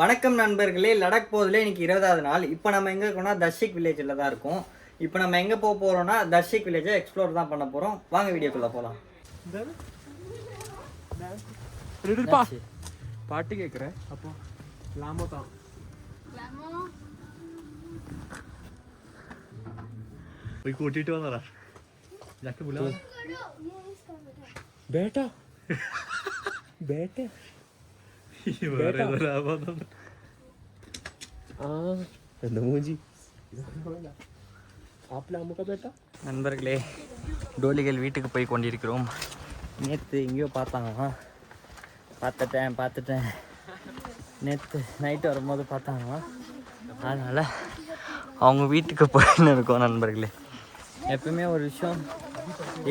வணக்கம் நண்பர்களே, லடாக் போதில் இன்னைக்கு 20வது நாள். இப்போ நம்ம எங்கே இருக்கோம்னா தர்ஷிக் வில்லேஜில் தான் இருக்கோம். இப்போ நம்ம எங்கே போக போகிறோம்னா தர்ஷிக் வில்லேஜை எக்ஸ்ப்ளோர் தான் பண்ண போகிறோம். வாங்க வீடியோக்குள்ளே போகலாம். பாட்டு கேட்குறேன் அப்போ லாமோ தான் कोई कोटी तो ना जाके बुला बेटा बेटे ये बारे में आवाज़ नमूजी आप लामो का बेटा நண்பர்களே, டோலிகள் வீட்டுக்கு போய் கொண்டிருக்கிறோம். நேற்று எங்கேயோ பார்த்துட்டேன். நேற்று நைட்டு வரும்போது பார்த்தாங்க. அதனால் அவங்க வீட்டுக்கு போயின்னு இருக்கோம் நண்பர்களே. எப்பவுமே ஒரு விஷயம்,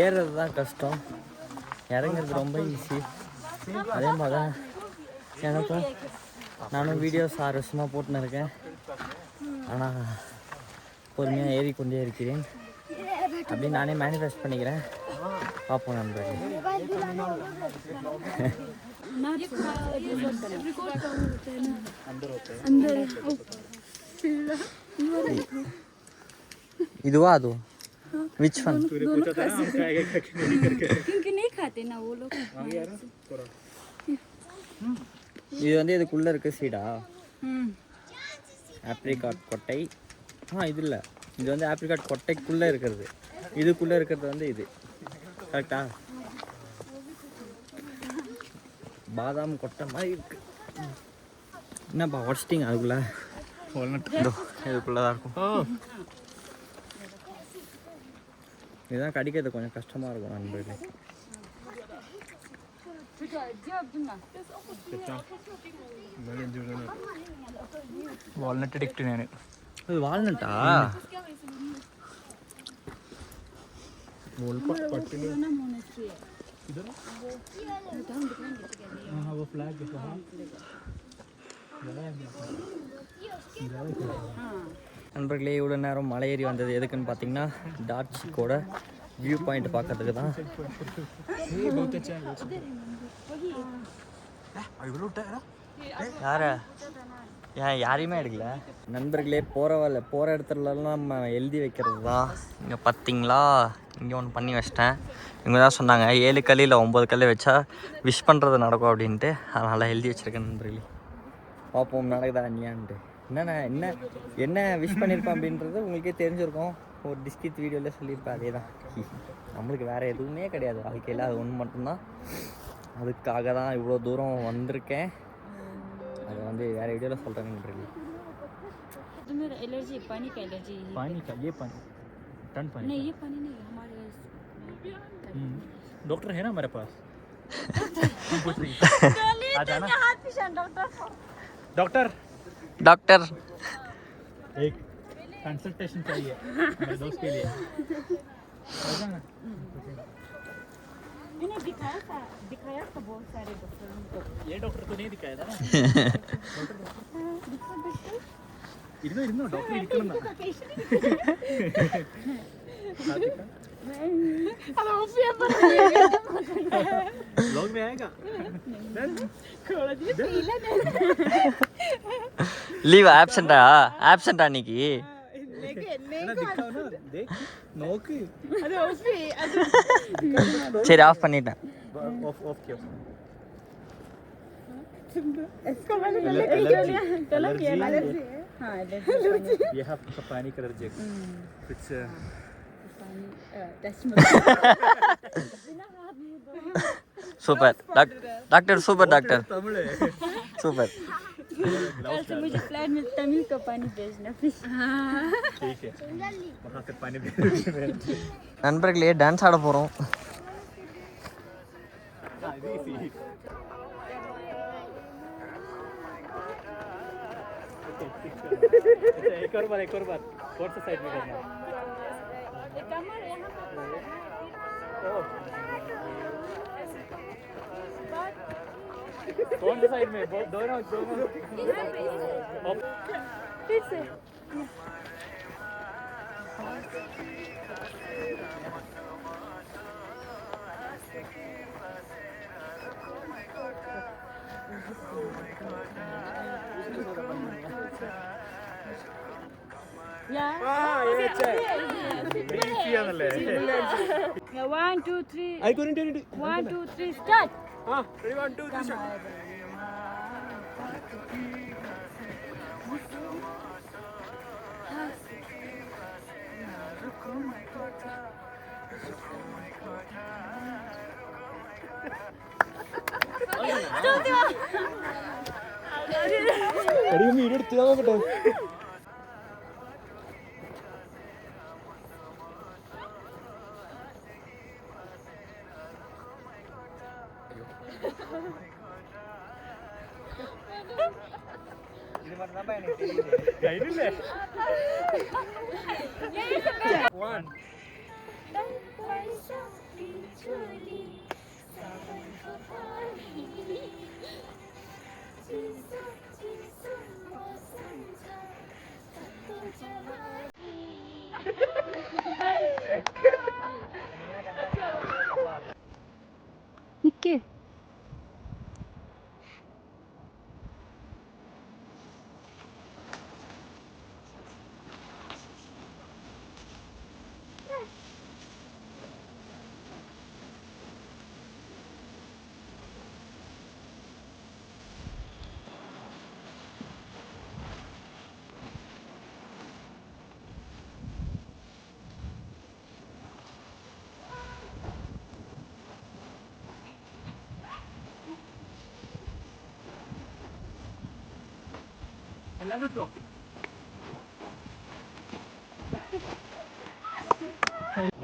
ஏறுறது தான் கஷ்டம், இறங்குறது ரொம்ப ஈஸி. அதே மாதிரி தான் எனக்கும், நானும் வீடியோஸ் 6 வருஷமாக போட்டுன்னு இருக்கேன். ஆனால் பொறுமையாக ஏறிக்கொண்டே இருக்கிறேன் அப்படின்னு நானே மேனிஃபெஸ்ட் பண்ணிக்கிறேன். பார்ப்போம் நண்பர்களே. இதுவா அதுவா विच वन क्योंकि नहीं खाते ना वो लोग. இது வந்து இதுக்குள்ள இருக்க சீடா ஆப்ரிகாட் கொட்டை. இது இல்லை, இது வந்து ஆப்ரிகாட் கொட்டைக்குள்ளே இருக்கிறது. இதுக்குள்ளே இருக்கிறது வந்து இது. கரெக்டா? பாதாம் கொட்டை மாதிரி இருக்கு. என்னப்பா உடச்சிட்டிங்க அதுக்குள்ள? இதுக்குள்ளே தான் இருக்கும். இதுதான் கடிக்கிறது கொஞ்சம் கஷ்டமாக இருக்கும் நண்பர்களே. वालनट एडिक्ट है இது வால்நட்டா? वो फ्लैग நண்பர்களே, இவ்வளோ நேரம் மலை ஏறி வந்தது எதுக்குன்னு பார்த்தீங்கன்னா டார்ச்சிக்கோட வியூ பாயிண்ட் பார்க்கறதுக்கு தான். யாரையுமே எடுக்கல நண்பர்களே. போகிற இடத்துலலாம் நம்ம எழுதி வைக்கிறது தான். இங்கே பார்த்தீங்களா, இங்கே ஒன்று பண்ணி வச்சிட்டேன். இவங்க தான் சொன்னாங்க 7 கல் இல்லை 9 கல் வச்சா விஷ் பண்ணுறது நடக்கும் அப்படின்ட்டு. அதனால் எழுதி வச்சுருக்கேன் நண்பர்களே. பார்ப்போம் நடக்குதா இல்லையான்ட்டு. என்ன விஷ் பண்ணியிருப்பேன் அப்படின்றது உங்களுக்கே தெரிஞ்சிருக்கும். ஒரு டிஸ்கிரிப்ட் வீடியோவில் சொல்லியிருப்பேன். அதே தான். நம்மளுக்கு வேறு எதுவுமே கிடையாது வாழ்க்கையில், அது ஒன்று மட்டும்தான். அதுக்காக தான் இவ்வளோ தூரம் வந்திருக்கேன். அது வந்து வேறு வீடியோவில் சொல்கிறேன் நண்பர்களே. मेरा एलर्जी है, पानी का एलर्जी है. पानी का ये पानी ठंड पानी नहीं, ये पानी नहीं हमारे. डॉक्टर है ना हमारे पास पूछ रही आ जाना डॉक्टर डॉक्टर एक कंसल्टेशन चाहिए मेरे दोस्त के लिए आ जाना. मैंने दिखाया था बहुत सारे डॉक्टरों को. ये डॉक्टर तो नहीं दिखाया था ना ഇരുന്നോ ഡോക്ടർ ഇരിക്കണം ब्लॉग में आएगा. लीव एब्सेंटा இன்னைக்கு சரி ஆஃப் பண்ணிட்டேன். ये है पानी का एलर्जी कुछ super doctor super doctor super. मुझे प्लान में तमिल का पानी भेजना प्लीज. ठीक है वहाँ से पानी நண்பர்களே, டான்ஸ் ஆட போகிறோம். एक और बार कौन सा साइड में करना है? कौन सा साइड में? दोनों फिर से Yeah. Yeah, 1, 2, 3. I couldn't tell it. 1, 2, 3, start. Ready, 1, 2, 3, start. Video എടുത്ത് നോക്കട്ടെ. നിക്ക്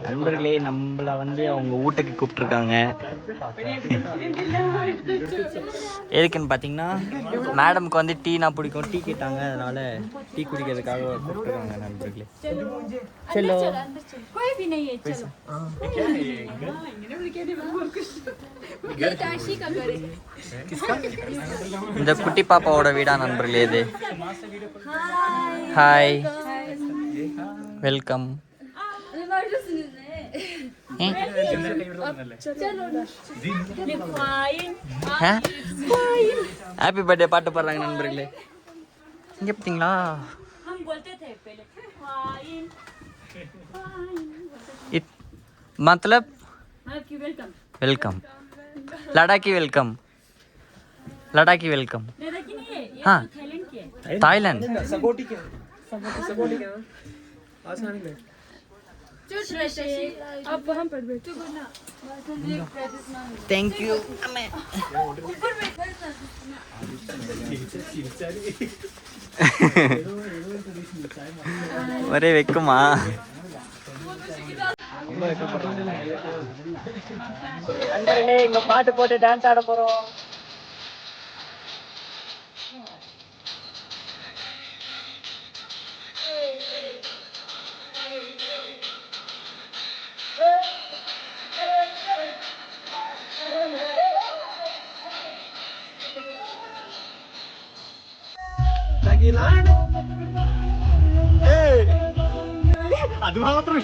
நண்பர்களே, நம்மளை வந்து அவங்க வீட்டுக்கு கூப்பிட்ருக்காங்க. எதுக்குன்னு பார்த்தீங்கன்னா, மேடமுக்கு வந்து டீனா பிடிக்கும், டீ கேட்டாங்க, அதனால டீ குடிக்கிறதுக்காக கூப்பிட்ருக்காங்க நண்பர்களே. செல்லோ कोई भी नहीं है चलो இந்த குட்டி பாப்பாவோட வீடா நண்பர்களே இது. Hi, welcome. ஹாப்பி பர்த்டே பாட்டு பாடுறாங்க நண்பர்களே. இங்க பார்த்தீங்களா? हम बोलते थे पहले मतलब वेलकम वेलकम, लड़ाकी वेलकम, लड़ाकी वेलकम. लड़की नहीं है ये हाँ. तो थाईलैंड की है. थाईलैंड. सपोर्टी क्या सपोर्टी क्या आसान है. आप वहाँ पर बैठो. Thank you. ஒரே வெக்குமா? இங்க பாட்டு போட்டு டான்ஸ் ஆட போறோம். അത് മാത്രം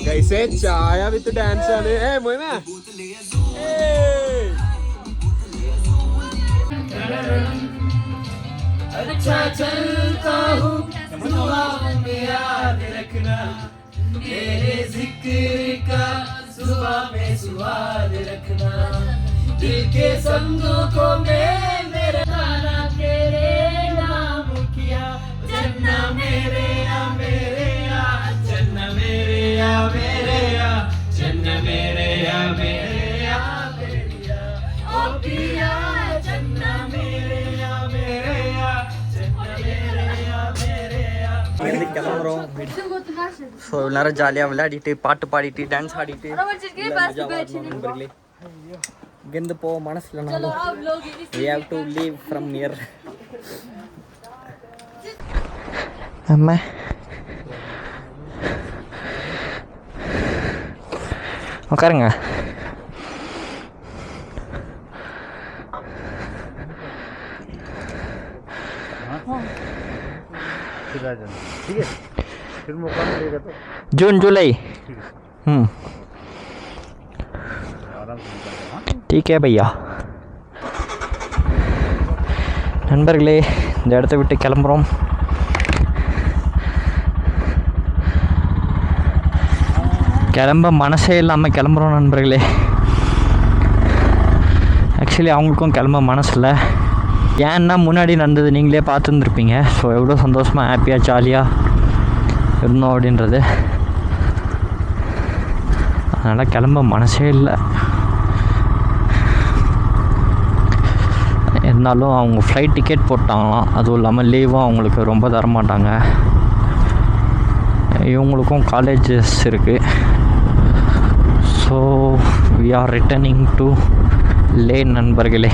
ഗൈസേ ചായ വിത്ത് ഡാൻസ് ആണ്. മോനെ अच्छा चलता हूँ दुआओं में याद रखना मेरे जिक्र का सुबह में स्वाद रखना दिल के संदूकों में मेरा खाना तेरे नाम किया जन्ना मेरे या मेरे या जन्ना मेरे या मेरे या जन्ना मेरे या मेरे या मेरे या ओ पिया जन्ना मेरे या मेरे या जन्ना मेरे या मेरे या. கிளம்புறோம். ஸோ எல்லாரும் ஜாலியாக விளையாடிட்டு பாட்டு பாடிட்டு டான்ஸ் ஆடிட்டு நண்பர்களே இங்கேருந்து போக மனசில் we have to leave from here. அம்மா உட்காருங்க. ठीक है फिर मौका मिलेगा तो जून जुलाई आराम से டீகே பையா. நண்பர்களே, இந்த இடத்த விட்டு கிளம்புறோம். கிளம்ப மனசே இல்லாமல் கிளம்புறோம் நண்பர்களே. ஆக்சுவலி அவங்களுக்கும் கிளம்ப மனசு இல்லை. ஏன்னா முன்னாடி நடந்தது நீங்களே பார்த்துருந்துருப்பீங்க. ஸோ எவ்வளோ சந்தோஷமாக ஹாப்பியாக ஜாலியாக இருந்தோம் அப்படின்றது. அதனால் கிளம்ப மனசே இல்லை. இருந்தாலும் அவங்க ஃப்ளைட் டிக்கெட் போட்டாங்களாம். அதுவும் இல்லாமல் லீவும் அவங்களுக்கு ரொம்ப தரமாட்டாங்க. இவங்களுக்கும் காலேஜஸ் இருக்குது. So we are returning to Leh நண்பர்களே.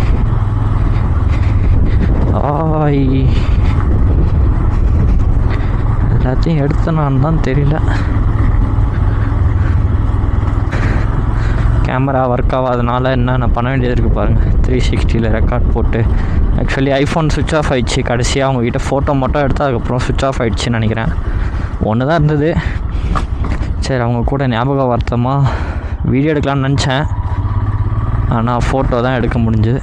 எல்லாத்தையும் எடுத்தனான்னு தான் தெரியல. கேமரா ஒர்க் ஆகாதனால என்னென்ன பண்ண வேண்டியது இருக்குது பாருங்கள். 360 ரெக்கார்ட் போட்டு. ஆக்சுவலி ஐஃபோன் சுவிட்ச் ஆஃப் ஆகிடுச்சு. கடைசியாக அவங்ககிட்ட ஃபோட்டோ மட்டும் எடுத்து அதுக்கப்புறம் சுவிட்ச் ஆஃப் ஆகிடுச்சின்னு நினைக்கிறேன். ஒன்று தான் இருந்தது. சரி, அவங்க கூட ஞாபகார்த்தமாக வீடியோ எடுக்கலாம்னு நினச்சேன். ஆனால் ஃபோட்டோ தான் எடுக்க முடிஞ்சுது.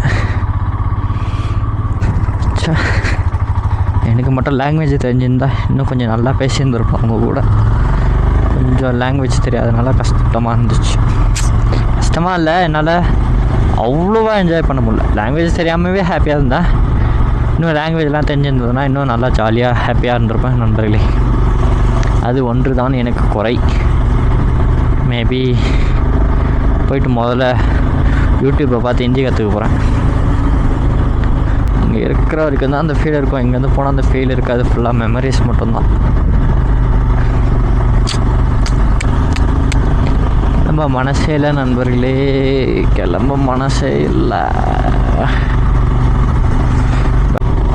எனக்கு மட்டும் லாங்குவேஜ் தெரிஞ்சிருந்தா இன்னும் கொஞ்சம் நல்லா பேசியிருந்துருப்போம். அவங்க கூட கொஞ்சம் லாங்குவேஜ் தெரியாதனால கஷ்டமாக இருந்துச்சு. கஷ்டமாக இல்லை, என்னால் அவ்வளோவா என்ஜாய் பண்ண முடியல. லாங்குவேஜ் தெரியாமவே ஹாப்பியாக இருந்தேன். இன்னும் லாங்குவேஜ்லாம் தெரிஞ்சிருந்ததுன்னா இன்னும் நல்லா ஜாலியாக ஹாப்பியாக இருந்திருப்பேன் நண்பர்களே. அது ஒன்று தான் எனக்கு குறை. மேபி போயிட்டு முதல்ல யூடியூப்பை பார்த்து ஹிந்தி கற்றுக்க போகிறேன். இங்கே இருக்கிற வரைக்கும் தான் அந்த ஃபீல் இருக்கும். இங்கேருந்து போனால் அந்த ஃபீல் இருக்காது. ஃபுல்லாக மெமரிஸ் மட்டும்தான். நம்ம மனசே இல்லை நண்பர்களே. கிளம்ப மனசே இல்லை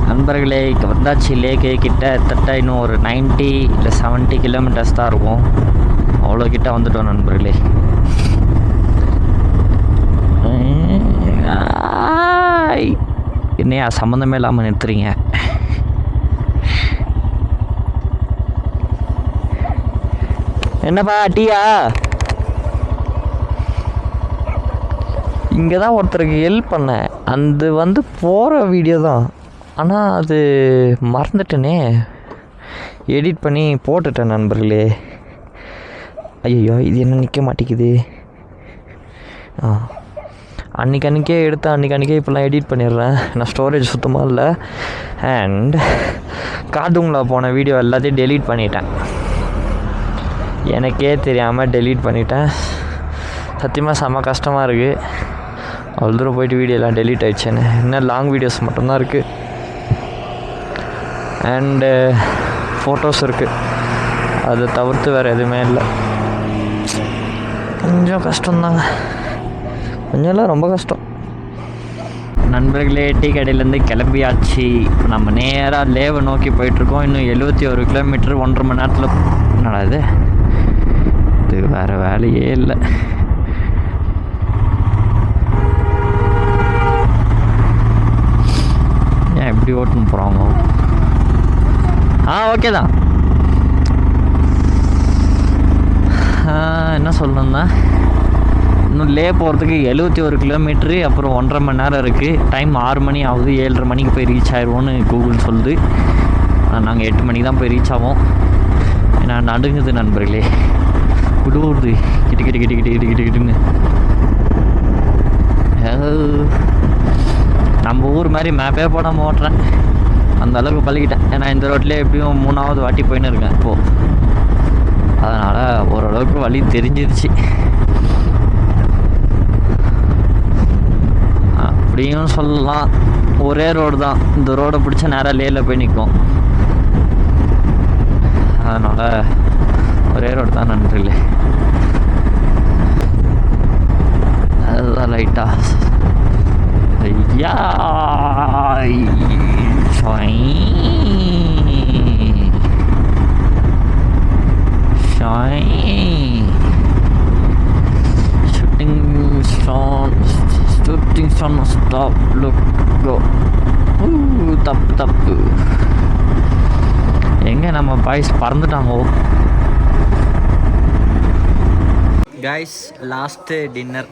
நண்பர்களே. வந்தாச்சு லேக்கு கிட்ட இன்னும் ஒரு 90 இல்லை 70 கிலோமீட்டர்ஸ் தான் இருக்கும். அவ்வளோ கிட்ட வந்துட்டோம் நண்பர்களே. என்னையா சம்மந்தமே இல்லாமல் நிறுத்துறீங்க? என்னப்பா டீயா? இங்கே தான் ஒருத்தருக்கு ஹெல்ப் பண்ணேன். அது போகிற வீடியோ தான். ஆனால் அது மறந்துட்டேனே. எடிட் பண்ணி போட்டுட்டேன் நண்பர்களே. ஐயோ, இது என்ன நிற்க மாட்டேங்குது. அன்றைக்கே எடுத்து அன்றைக்கே இப்போலாம் எடிட் பண்ணிடுறேன். நான் ஸ்டோரேஜ் சுத்தமாக இல்லை. அண்ட் கார்ட்டூனில் போன வீடியோ எல்லாத்தையும் டெலீட் பண்ணிட்டேன். எனக்கே தெரியாமல் டெலீட் பண்ணிட்டேன். சத்தியமாக செம்ம கஷ்டமாக இருக்குது. அவ்வளோ தூரம் போயிட்டு வீடியோலாம் டெலீட் ஆகிடுச்சேன்னு. இன்னும் லாங் வீடியோஸ் மட்டும்தான் இருக்குது. அண்டு ஃபோட்டோஸ் இருக்குது. அதை தவிர்த்து வேறு எதுவுமே இல்லை. கொஞ்சம் கஷ்டம்தாங்க. கொஞ்சம் இல்லை, ரொம்ப கஷ்டம். நண்பர்களே, டீ கடையிலேருந்து கிளம்பியாச்சு. இப்போ நம்ம நேராக லேவை நோக்கி போயிட்டுருக்கோம். இன்னும் 71 கிலோமீட்டர் 1.5 மணி நேரத்தில். என்னடா இது வேறு வேலையே இல்லை. ஏன் எப்படி ஓட்டுன்னு போகிறாங்க? ஓகே தான். என்ன சொல்லணும்னா, இன்னும் லே போகிறதுக்கு 71 கிலோமீட்ரு, அப்புறம் 1.5 மணி நேரம் இருக்குது. டைம் 6 மணி ஆகுது. 7:30 மணிக்கு போய் ரீச் ஆயிடுவோன்னு கூகுள் சொல்லுது. நாங்கள் 8 மணிக்கு தான் போய் ரீச் ஆவோம். ஏன்னா நடுங்குது நண்பர்களே. குடுவுடுது கிட்டு கிட்டு கிட்டு கிட்டு கிட்டு கிட்டு கிட்டுன்னு. நம்ம ஊர் மாதிரி மேப்பே போடாமல் ஓட்டுறேன். அந்த அளவுக்கு பழகிட்டேன். ஏன்னா இந்த ரோட்லேயே எப்படியும் 3ஆவது வாட்டி போயின்னு இருக்கேன் இப்போது. அதனால் ஓரளவுக்கு வழி தெரிஞ்சிருச்சு. அப்படியும் சொல்லலாம். ஒரே ரோடு தான். இந்த ரோடை பிடிச்சா நேராக லேயில் போய் நிற்கும். அதனால் ஒரே ரோடு தான் நண்பர்களே. அதுதான் லைட்டாக ஐயா shooting star stop look go. தப்பு எங்கே நம்ம பாய்ஸ் பறந்துட்டாங்கோ. Guys last dinner